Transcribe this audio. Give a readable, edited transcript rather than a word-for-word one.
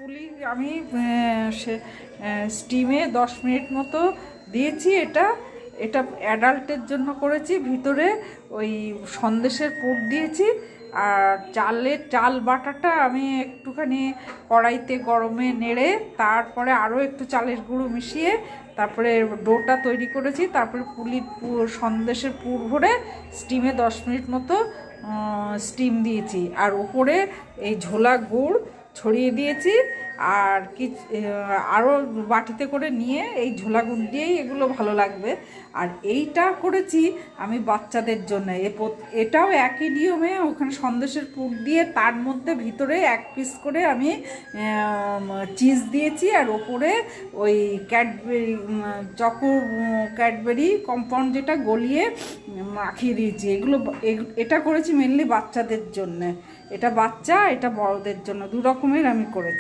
পুলি আমি সে স্টিমে 10 মিনিট মতো দিয়েছি। এটা এটা অ্যাডাল্টের জন্য করেছি। ভিতরে ওই সন্দেশের পুর দিয়েছি। আর চাল বাটাটা আমি একটুখানি কড়াইতে গরমে নেড়ে তারপরে আরও একটু চালের গুঁড়ো মিশিয়ে তারপরে ডোটা তৈরি করেছি। তারপরে সন্দেশের পুর ভরে স্টিমে 10 মিনিট মতো স্টিম দিয়েছি। আর ওপরে এই ঝোলা গুড় ছড়িয়ে দিয়েছি। আর আরও বাটিতে করে নিয়ে এই ঝোলা গুড় দিয়েই এগুলো ভালো লাগবে। আর এইটা করেছি আমি বাচ্চাদের জন্য। এটাও একই নিয়মে ওখানে সন্দেশের পুর দিয়ে তার মধ্যে ভিতরে 1 পিস করে আমি চিজ দিয়েছি। আর ওপরে ওই ক্যাডবেরি কম্পাউন্ড যেটা গলিয়ে মাখিয়ে দিয়েছি। এটা করেছি মেনলি বাচ্চাদের জন্যে। এটা বাচ্চা, এটা বড়দের জন্য, 2 রকমের আমি করেছি।